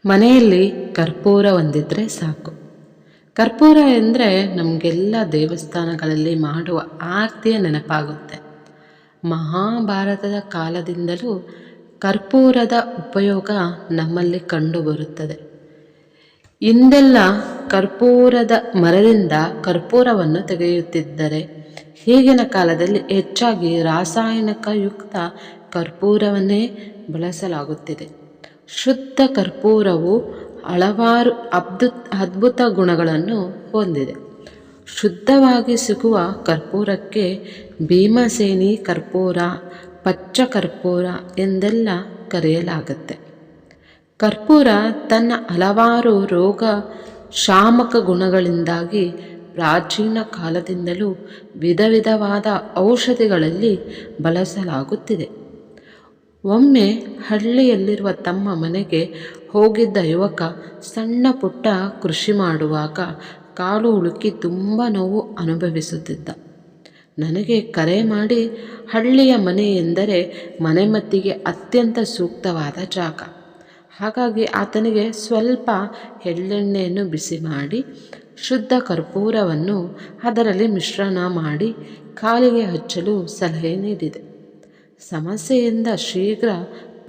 ಮನೆಯಲ್ಲಿ ಕರ್ಪೂರ ಒಂದಿದ್ರೆ ಸಾಕು. ಕರ್ಪೂರ ಎಂದರೆ ನಮಗೆಲ್ಲ ದೇವಸ್ಥಾನಗಳಲ್ಲಿ ಮಾಡುವ ಆರತಿಯ ನೆನಪಾಗುತ್ತೆ. ಮಹಾಭಾರತದ ಕಾಲದಿಂದಲೂ ಕರ್ಪೂರದ ಉಪಯೋಗ ನಮ್ಮಲ್ಲಿ ಕಂಡುಬರುತ್ತದೆ. ಇಂದೆಲ್ಲ ಕರ್ಪೂರದ ಮರದಿಂದ ಕರ್ಪೂರವನ್ನು ತೆಗೆಯುತ್ತಿದ್ದರೆ, ಈಗಿನ ಕಾಲದಲ್ಲಿ ಹೆಚ್ಚಾಗಿ ರಾಸಾಯನಿಕಯುಕ್ತ ಕರ್ಪೂರವನ್ನೇ ಬಳಸಲಾಗುತ್ತಿದೆ. ಶುದ್ಧ ಕರ್ಪೂರವು ಹಲವಾರು ಅದ್ಭುತ ಗುಣಗಳನ್ನು ಹೊಂದಿದೆ. ಶುದ್ಧವಾಗಿ ಸಿಗುವ ಕರ್ಪೂರಕ್ಕೆ ಭೀಮಸೇನಿ ಕರ್ಪೂರ, ಪಚ್ಚ ಕರ್ಪೂರ ಎಂದೆಲ್ಲ ಕರೆಯಲಾಗುತ್ತೆ. ಕರ್ಪೂರ ತನ್ನ ಹಲವಾರು ರೋಗ ಶಾಮಕ ಗುಣಗಳಿಂದಾಗಿ ಪ್ರಾಚೀನ ಕಾಲದಿಂದಲೂ ವಿಧವಾದ ಔಷಧಿಗಳಲ್ಲಿ ಬಳಸಲಾಗುತ್ತಿದೆ. ಒಮ್ಮೆ ಹಳ್ಳಿಯಲ್ಲಿರುವ ತಮ್ಮ ಮನೆಗೆ ಹೋಗಿದ್ದ ಯುವಕ ಸಣ್ಣ ಪುಟ್ಟ ಕೃಷಿ ಮಾಡುವಾಗ ಕಾಲು ಉಳುಕಿ ತುಂಬ ನೋವು ಅನುಭವಿಸುತ್ತಿದ್ದ. ನನಗೆ ಕರೆ ಮಾಡಿ, ಹಳ್ಳಿಯ ಮನೆ ಎಂದರೆ ಮನೆಮದ್ದಿಗೆ ಅತ್ಯಂತ ಸೂಕ್ತವಾದ ಜಾಗ. ಹಾಗಾಗಿ ಆತನಿಗೆ ಸ್ವಲ್ಪ ಎಳ್ಳೆಣ್ಣೆಯನ್ನು ಬಿಸಿ ಮಾಡಿ ಶುದ್ಧ ಕರ್ಪೂರವನ್ನು ಅದರಲ್ಲಿ ಮಿಶ್ರಣ ಮಾಡಿ ಕಾಲಿಗೆ ಹಚ್ಚಲು ಸಲಹೆ ನೀಡಿದೆ. ಸಮಸ್ಯೆಯಿಂದ ಶೀಘ್ರ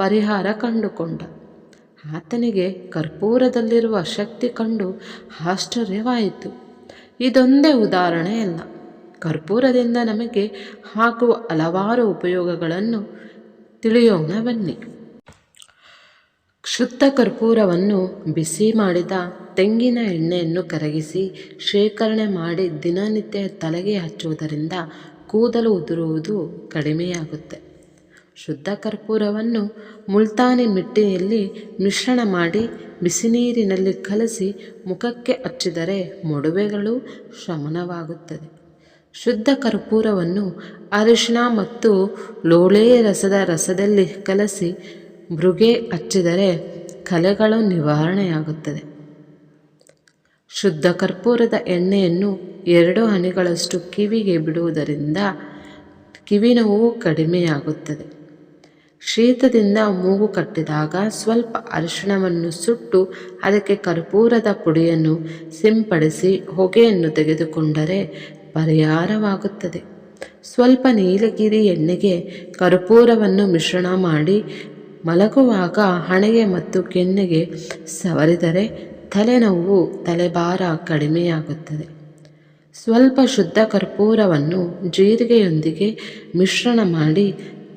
ಪರಿಹಾರ ಕಂಡುಕೊಂಡ. ಆತನಿಗೆ ಕರ್ಪೂರದಲ್ಲಿರುವ ಶಕ್ತಿ ಕಂಡು ಆಶ್ಚರ್ಯವಾಯಿತು. ಇದೊಂದೇ ಉದಾಹರಣೆ ಅಲ್ಲ, ಕರ್ಪೂರದಿಂದ ನಮಗೆ ಆಗುವ ಹಲವಾರು ಉಪಯೋಗಗಳನ್ನು ತಿಳಿಯೋಣ ಬನ್ನಿ. ಶುದ್ಧ ಕರ್ಪೂರವನ್ನು ಬಿಸಿ ಮಾಡಿದ ತೆಂಗಿನ ಎಣ್ಣೆಯನ್ನು ಕರಗಿಸಿ ಶೇಖರಣೆ ಮಾಡಿ ದಿನನಿತ್ಯ ತಲೆಗೆ ಹಚ್ಚುವುದರಿಂದ ಕೂದಲು ಉದುರುವುದು ಕಡಿಮೆಯಾಗುತ್ತೆ. ಶುದ್ಧ ಕರ್ಪೂರವನ್ನು ಮುಲ್ತಾನಿ ಮಿಟ್ಟಿಯಲ್ಲಿ ಮಿಶ್ರಣ ಮಾಡಿ ಬಿಸಿನೀರಿನಲ್ಲಿ ಕಲಸಿ ಮುಖಕ್ಕೆ ಹಚ್ಚಿದರೆ ಮೊಡವೆಗಳು ಶಮನವಾಗುತ್ತದೆ. ಶುದ್ಧ ಕರ್ಪೂರವನ್ನು ಅರಿಶಿಣ ಮತ್ತು ಲೋಳೆ ರಸದಲ್ಲಿ ಕಲಸಿ ಮೃಗೆ ಹಚ್ಚಿದರೆ ಕಲೆಗಳು ನಿವಾರಣೆಯಾಗುತ್ತದೆ. ಶುದ್ಧ ಕರ್ಪೂರದ ಎಣ್ಣೆಯನ್ನು 2 ಹನಿಗಳಷ್ಟು ಕಿವಿಗೆ ಬಿಡುವುದರಿಂದ ಕಿವಿನೋವು ಕಡಿಮೆಯಾಗುತ್ತದೆ. ಶೀತದಿಂದ ಮೂಗು ಕಟ್ಟಿದಾಗ ಸ್ವಲ್ಪ ಅರಿಶಿಣವನ್ನು ಸುಟ್ಟು ಅದಕ್ಕೆ ಕರ್ಪೂರದ ಪುಡಿಯನ್ನು ಸಿಂಪಡಿಸಿ ಹೊಗೆಯನ್ನು ತೆಗೆದುಕೊಂಡರೆ ಪರಿಹಾರವಾಗುತ್ತದೆ. ಸ್ವಲ್ಪ ನೀಲಗಿರಿ ಎಣ್ಣೆಗೆ ಕರ್ಪೂರವನ್ನು ಮಿಶ್ರಣ ಮಾಡಿ ಮಲಗುವಾಗ ಹಣೆಗೆ ಮತ್ತು ಕೆನ್ನೆಗೆ ಸವರಿದರೆ ತಲೆನೋವು, ತಲೆಭಾರ ಕಡಿಮೆಯಾಗುತ್ತದೆ. ಸ್ವಲ್ಪ ಶುದ್ಧ ಕರ್ಪೂರವನ್ನು ಜೀರಿಗೆಯೊಂದಿಗೆ ಮಿಶ್ರಣ ಮಾಡಿ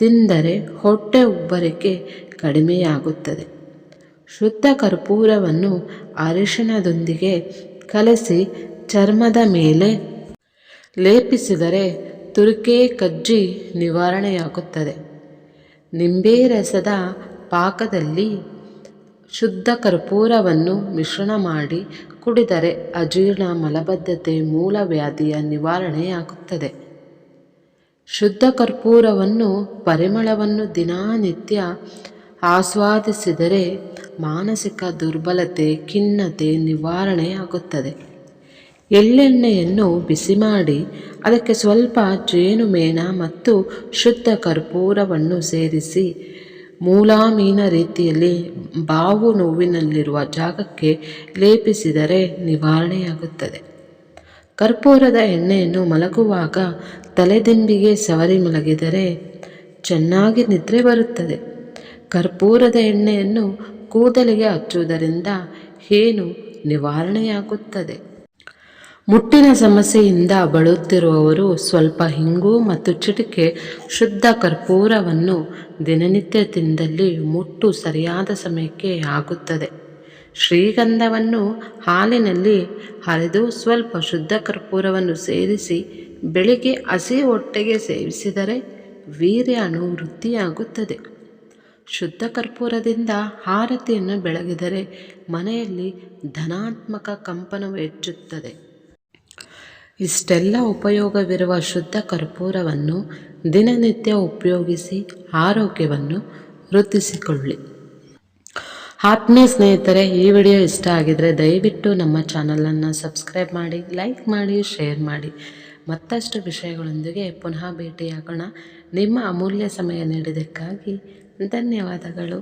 ತಿಂದರೆ ಹೊಟ್ಟೆ ಉಬ್ಬರಿಕೆ ಕಡಿಮೆಯಾಗುತ್ತದೆ. ಶುದ್ಧ ಕರ್ಪೂರವನ್ನು ಅರಿಶಿಣದೊಂದಿಗೆ ಕಲಸಿ ಚರ್ಮದ ಮೇಲೆ ಲೇಪಿಸಿದರೆ ತುರಿಕೆ, ಕಜ್ಜಿ ನಿವಾರಣೆಯಾಗುತ್ತದೆ. ನಿಂಬೆ ರಸದ ಪಾಕದಲ್ಲಿ ಶುದ್ಧ ಕರ್ಪೂರವನ್ನು ಮಿಶ್ರಣ ಮಾಡಿ ಕುಡಿದರೆ ಅಜೀರ್ಣ, ಮಲಬದ್ಧತೆ, ಮೂಲವ್ಯಾಧಿಯ ನಿವಾರಣೆಯಾಗುತ್ತದೆ. ಶುದ್ಧ ಕರ್ಪೂರವನ್ನು ಪರಿಮಳವನ್ನು ದಿನನಿತ್ಯ ಆಸ್ವಾದಿಸಿದರೆ ಮಾನಸಿಕ ದುರ್ಬಲತೆ, ಖಿನ್ನತೆ ನಿವಾರಣೆಯಾಗುತ್ತದೆ. ಎಳ್ಳೆಣ್ಣೆಯನ್ನು ಬಿಸಿ ಮಾಡಿ ಅದಕ್ಕೆ ಸ್ವಲ್ಪ ಜೇನುಮೇಣ ಮತ್ತು ಶುದ್ಧ ಕರ್ಪೂರವನ್ನು ಸೇರಿಸಿ ಮೂಲಾಮೀನ ರೀತಿಯಲ್ಲಿ ಬಾವು ನೋವಿನಲ್ಲಿರುವ ಜಾಗಕ್ಕೆ ಲೇಪಿಸಿದರೆ ನಿವಾರಣೆಯಾಗುತ್ತದೆ. ಕರ್ಪೂರದ ಎಣ್ಣೆಯನ್ನು ಮಲಗುವಾಗ ತಲೆದಿಂಬಿಗೆ ಸವರಿ ಮಲಗಿದರೆ ಚೆನ್ನಾಗಿ ನಿದ್ರೆ ಬರುತ್ತದೆ. ಕರ್ಪೂರದ ಎಣ್ಣೆಯನ್ನು ಕೂದಲಿಗೆ ಹಚ್ಚುವುದರಿಂದ ಏನು ನಿವಾರಣೆಯಾಗುತ್ತದೆ. ಮುಟ್ಟಿನ ಸಮಸ್ಯೆಯಿಂದ ಬಳಲುತ್ತಿರುವವರು ಸ್ವಲ್ಪ ಇಂಗು ಮತ್ತು ಚಿಟಿಕೆ ಶುದ್ಧ ಕರ್ಪೂರವನ್ನು ದಿನನಿತ್ಯ ತಿಂದಲ್ಲಿ ಮುಟ್ಟು ಸರಿಯಾದ ಸಮಯಕ್ಕೆ ಆಗುತ್ತದೆ. ಶ್ರೀಗಂಧವನ್ನು ಹಾಲಿನಲ್ಲಿ ಅರೆದು ಸ್ವಲ್ಪ ಶುದ್ಧ ಕರ್ಪೂರವನ್ನು ಸೇರಿಸಿ ಬೆಳಿಗ್ಗೆ ಹಸಿ ಹೊಟ್ಟೆಗೆ ಸೇವಿಸಿದರೆ ವೀರ್ಯ ವೃದ್ಧಿಯಾಗುತ್ತದೆ. ಶುದ್ಧ ಕರ್ಪೂರದಿಂದ ಆರತಿಯನ್ನು ಬೆಳಗಿದರೆ ಮನೆಯಲ್ಲಿ ಧನಾತ್ಮಕ ಕಂಪನವು ಹೆಚ್ಚುತ್ತದೆ. ಇಷ್ಟೆಲ್ಲ ಉಪಯೋಗವಿರುವ ಶುದ್ಧ ಕರ್ಪೂರವನ್ನು ದಿನನಿತ್ಯ ಉಪಯೋಗಿಸಿ ಆರೋಗ್ಯವನ್ನು ವೃದ್ಧಿಸಿಕೊಳ್ಳಿ. ಆತ್ಮೀಯ ಸ್ನೇಹಿತರೆ, ಈ ವಿಡಿಯೋ ಇಷ್ಟ ಆಗಿದರೆ ದಯವಿಟ್ಟು ನಮ್ಮ ಚಾನಲನ್ನು ಸಬ್ಸ್ಕ್ರೈಬ್ ಮಾಡಿ, ಲೈಕ್ ಮಾಡಿ, ಶೇರ್ ಮಾಡಿ. ಮತ್ತಷ್ಟು ವಿಷಯಗಳೊಂದಿಗೆ ಪುನಃ ಭೇಟಿಯಾಗೋಣ. ನಿಮ್ಮ ಅಮೂಲ್ಯ ಸಮಯ ನೀಡಿದ್ದಕ್ಕಾಗಿ ಧನ್ಯವಾದಗಳು.